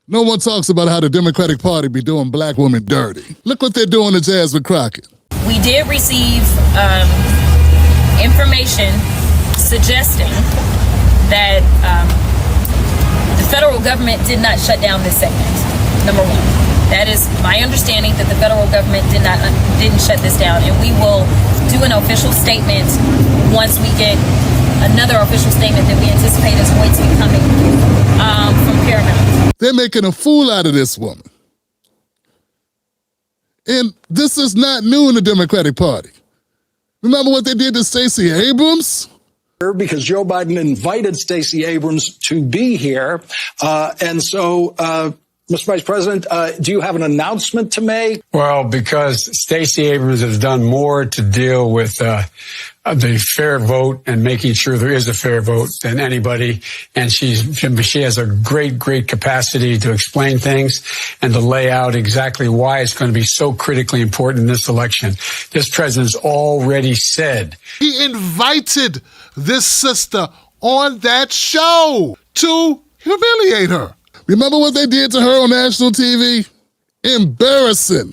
No one talks about how the Democratic Party be doing black women dirty. Look what they're doing to Jasmine Crockett. We did receive information suggesting that the federal government did not shut down this segment, number one. That is my understanding, that the federal government didn't shut this down, and we will do an official statement once we get another official statement that we anticipate is going to be coming from Paramount. They're making a fool out of this woman. And this is not new in the Democratic Party. Remember what they did to Stacey Abrams? Because Joe Biden invited Stacey Abrams to be here. Mr. Vice President, do you have an announcement to make? Well, because Stacey Abrams has done more to deal with the fair vote and making sure there is a fair vote than anybody. And she has a great capacity to explain things and to lay out exactly why it's going to be so critically important in this election. This president's already said. He invited this sister on that show to humiliate her. Remember what they did to her on national TV? Embarrassing.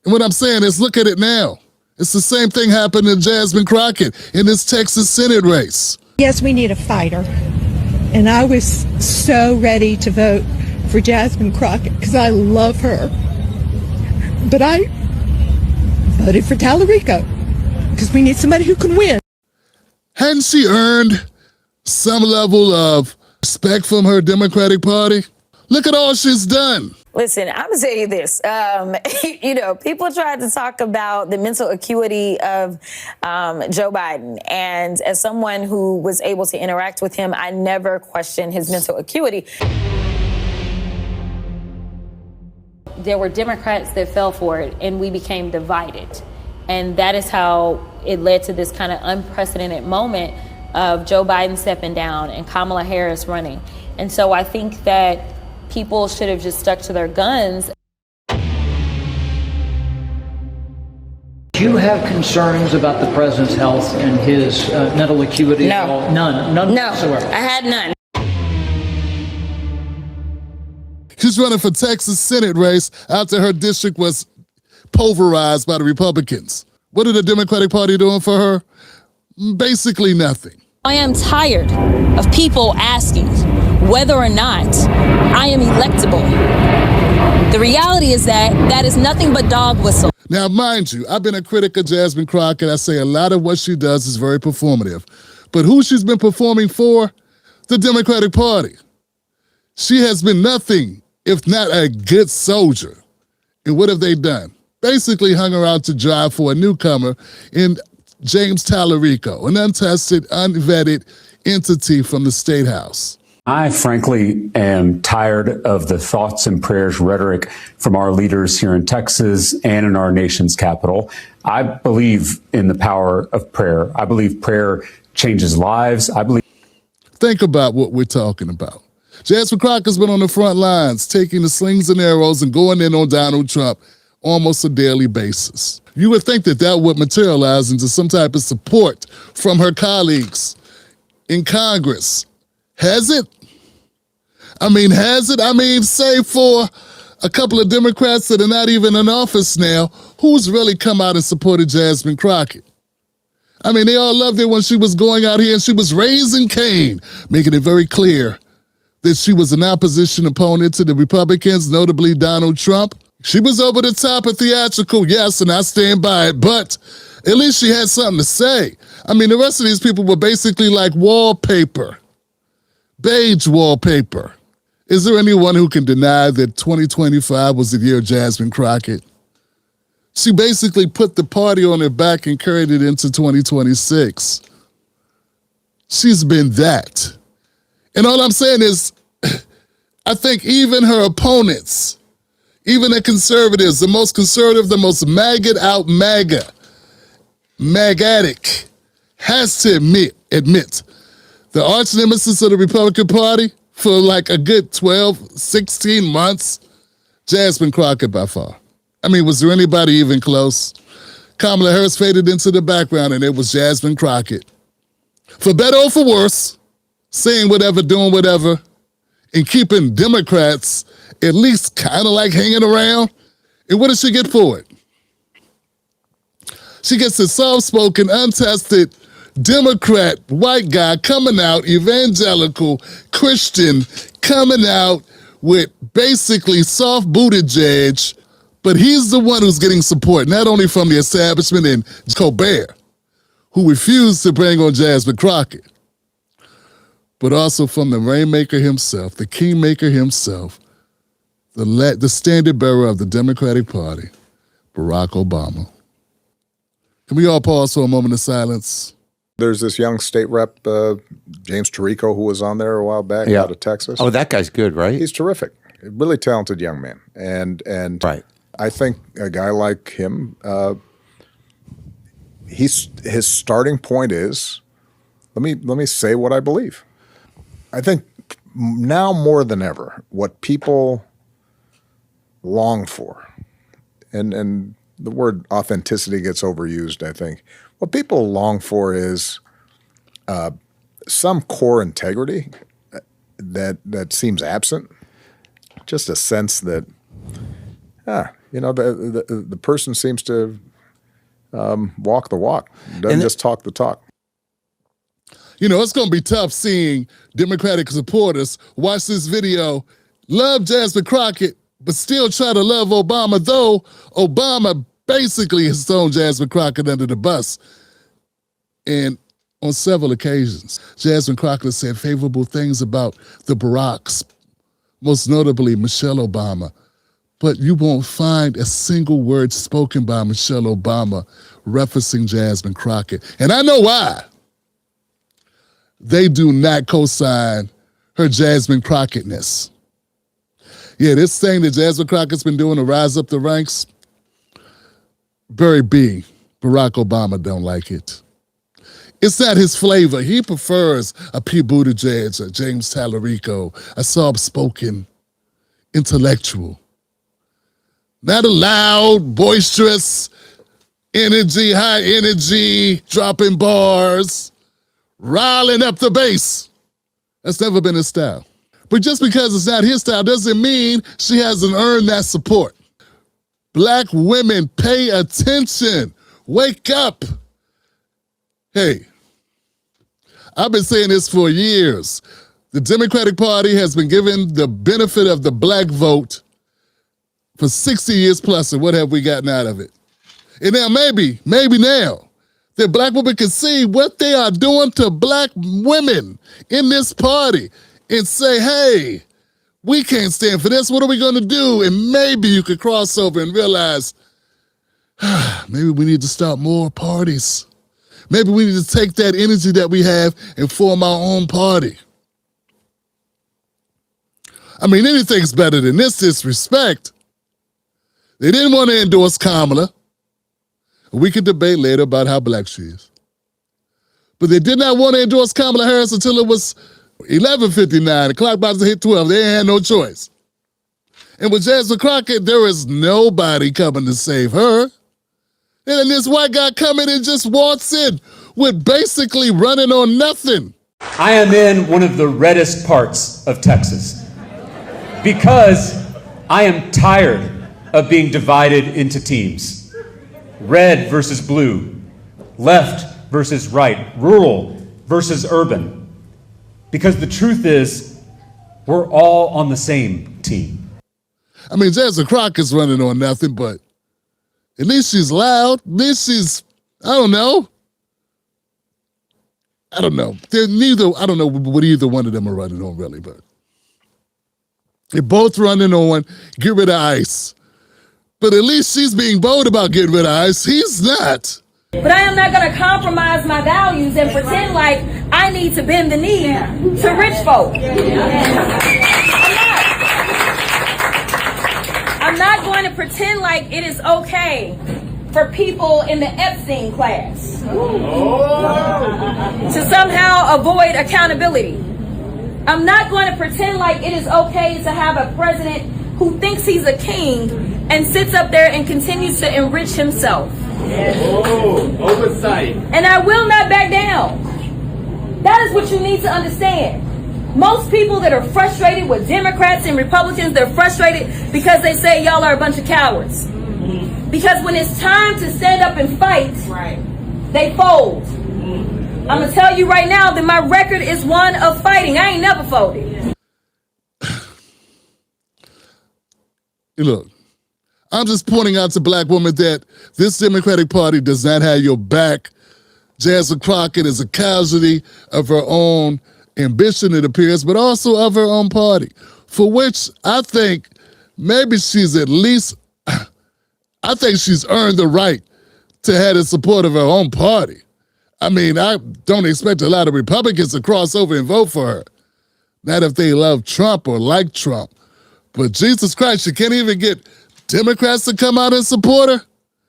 And what I'm saying is, look at it now. It's the same thing happened to Jasmine Crockett in this Texas Senate race. Yes, we need a fighter. And I was so ready to vote for Jasmine Crockett because I love her. But I voted for Tallarico because we need somebody who can win. Hadn't she earned some level of respect from her Democratic Party? Look at all she's done. Listen, I'm going to tell you this. People tried to talk about the mental acuity of Joe Biden. And as someone who was able to interact with him, I never questioned his mental acuity. There were Democrats that fell for it, and we became divided. And that is how it led to this kind of unprecedented moment of Joe Biden stepping down and Kamala Harris running. And so I think that people should have just stuck to their guns. Do you have concerns about the president's health and his mental acuity? No. At all? None whatsoever. I had none. She's running for Texas Senate race after her district was pulverized by the Republicans. What are the Democratic Party doing for her? Basically nothing. I am tired of people asking whether or not I am electable. The reality is that is nothing but dog whistle. Now, mind you, I've been a critic of Jasmine Crockett. I say a lot of what she does is very performative. But who she's been performing for? The Democratic Party. She has been nothing if not a good soldier. And what have they done? Basically hung her out to dry for a newcomer in James Tallarico, an untested, unvetted entity from the State House. I frankly am tired of the thoughts and prayers rhetoric from our leaders here in Texas and in our nation's capital. I believe in the power of prayer. I believe prayer changes lives. Think about what we're talking about. Jasmine Crockett's been on the front lines, taking the slings and arrows and going in on Donald Trump almost a daily basis. You would think that that would materialize into some type of support from her colleagues in Congress. Has it? Save for a couple of Democrats that are not even in office now, who's really come out and supported Jasmine Crockett? They all loved it when she was going out here and she was raising Cain, making it very clear that she was an opposition opponent to the Republicans, notably Donald Trump. She was over the top of theatrical, yes, and I stand by it, but at least she had something to say. The rest of these people were basically like wallpaper, beige wallpaper. Is there anyone who can deny that 2025 was the year of Jasmine Crockett? She basically put the party on her back and carried it into 2026. She's been that. And all I'm saying is, I think even her opponents, even the conservatives, the most conservative, the most maggot out magatic, has to admit the arch nemesis of the Republican Party for like a good 12, 16 months, Jasmine Crockett by far. Was there anybody even close? Kamala Harris faded into the background and it was Jasmine Crockett. For better or for worse, saying whatever, doing whatever, and keeping Democrats at least kind of like hanging around. And what does she get for it? She gets a soft-spoken, untested Democrat, white guy coming out, evangelical, Christian, coming out with basically soft Buttigieg, but he's the one who's getting support, not only from the establishment and Colbert, who refused to bring on Jasmine Crockett, but also from the rainmaker himself, the kingmaker himself, the standard bearer of the Democratic Party, Barack Obama. Can we all pause for a moment of silence? There's this young state rep, James Tirico, who was on there a while back out of Texas. Oh, that guy's good, right? He's terrific. A really talented young man. And right. I think a guy like him, his starting point is, let me say what I believe. I think now more than ever, what people long for, and the word authenticity gets overused, I think. What people long for is some core integrity that seems absent. Just a sense that, the person seems to walk the walk, doesn't just talk the talk. You know, it's going to be tough seeing Democratic supporters watch this video, love Jasmine Crockett, but still try to love Obama, though Obama basically has thrown Jasmine Crockett under the bus. And on several occasions, Jasmine Crockett said favorable things about the Baracks, most notably Michelle Obama. But you won't find a single word spoken by Michelle Obama referencing Jasmine Crockett. And I know why. They do not co-sign her Jasmine Crockettness. Yeah, this thing that Jasmine Crockett's been doing to rise up the ranks, Barry B, Barack Obama don't like it. It's not his flavor. He prefers a Pete Buttigieg, a James Tallarico, a soft-spoken intellectual. Not a loud, boisterous, high energy, dropping bars, riling up the base. That's never been his style. But just because it's not his style doesn't mean she hasn't earned that support. Black women, pay attention. Wake up. Hey, I've been saying this for years. The Democratic Party has been given the benefit of the black vote for 60 years plus, and what have we gotten out of it? And now maybe now, that black women can see what they are doing to black women in this party and say, hey, we can't stand for this. What are we going to do? And maybe you could cross over and realize, maybe we need to start more parties. Maybe we need to take that energy that we have and form our own party. I mean, anything's better than this disrespect. They didn't want to endorse Kamala. We could debate later about how black she is. But they did not want to endorse Kamala Harris until it was 11:59. The clock about to hit 12. They had no choice. And with Jasmine Crockett, there is nobody coming to save her. And then this white guy coming and just walks in with basically running on nothing. I am in one of the reddest parts of Texas because I am tired of being divided into teams. Red versus blue, left versus right, rural versus urban. Because the truth is, we're all on the same team. I mean, Jasmine Crockett's running on nothing, but at least she's loud. At least she's, I don't know. They're neither, I don't know what either one of them are running on, really, but they're both running on get rid of ICE. But at least she's being bold about getting rid of ICE. He's not. But I am not going to compromise my values and pretend like I need to bend the knee to rich folk. I'm not going to pretend like it is okay for people in the Epstein class to somehow avoid accountability. I'm not going to pretend like it is okay to have a president who thinks he's a king and sits up there and continues to enrich himself. Oversight. And I will not back down. That is what you need to understand. Most people that are frustrated with Democrats and Republicans, they're frustrated because they say y'all are a bunch of cowards. Because when it's time to stand up and fight, they fold. I'm going to tell you right now that my record is one of fighting. I ain't never folded. Look, I'm just pointing out to black women that this Democratic Party does not have your back. Jasmine Crockett is a casualty of her own ambition, it appears, but also of her own party, for which I think maybe she's at least, I think she's earned the right to have the support of her own party. I mean, I don't expect a lot of Republicans to cross over and vote for her. Not if they love Trump or like Trump. But Jesus Christ, you can't even get Democrats to come out and support her?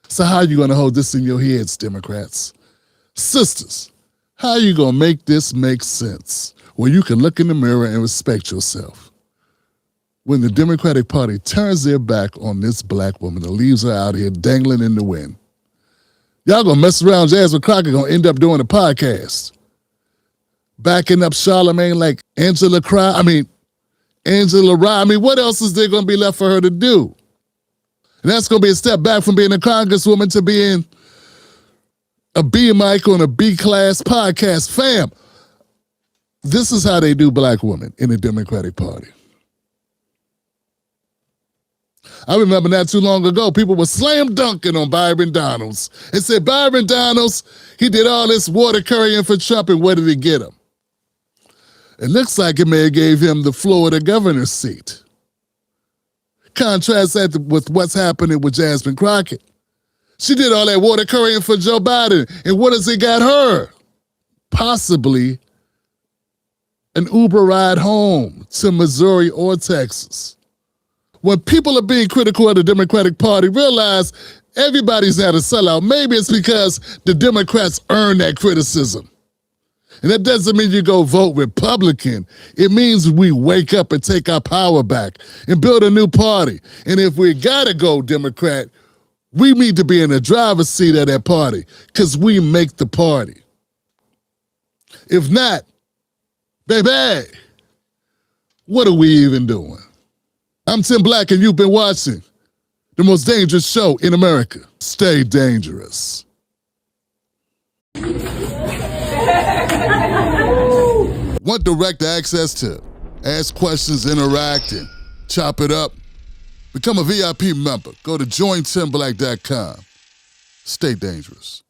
So how are you going to hold this in your heads, Democrats? Sisters, how are you going to make this make sense where you can look in the mirror and respect yourself? When the Democratic Party turns their back on this black woman and leaves her out here dangling in the wind. Y'all gonna mess around, Jasmine Crockett gonna end up doing a podcast. Backing up Charlemagne like Angela Rye. I mean, what else is there gonna be left for her to do? And that's gonna be a step back from being a congresswoman to being a B mic on a B-class podcast. Fam, this is how they do black women in the Democratic Party. I remember not too long ago, people were slam dunking on Byron Donalds and said, Byron Donalds, he did all this water currying for Trump, and what did it get him? It looks like it may have gave him the Florida governor's seat. Contrast that with what's happening with Jasmine Crockett. She did all that water currying for Joe Biden, and what has it got her? Possibly an Uber ride home to Missouri or Texas. When people are being critical of the Democratic Party, realize everybody's not a sellout. Maybe it's because the Democrats earn that criticism. And that doesn't mean you go vote Republican. It means we wake up and take our power back and build a new party. And if we gotta go Democrat, we need to be in the driver's seat of that party because we make the party. If not, baby, what are we even doing? I'm Tim Black, and you've been watching the most dangerous show in America. Stay dangerous. Want direct access to ask questions, interact, and chop it up? Become a VIP member. Go to jointimblack.com. Stay dangerous.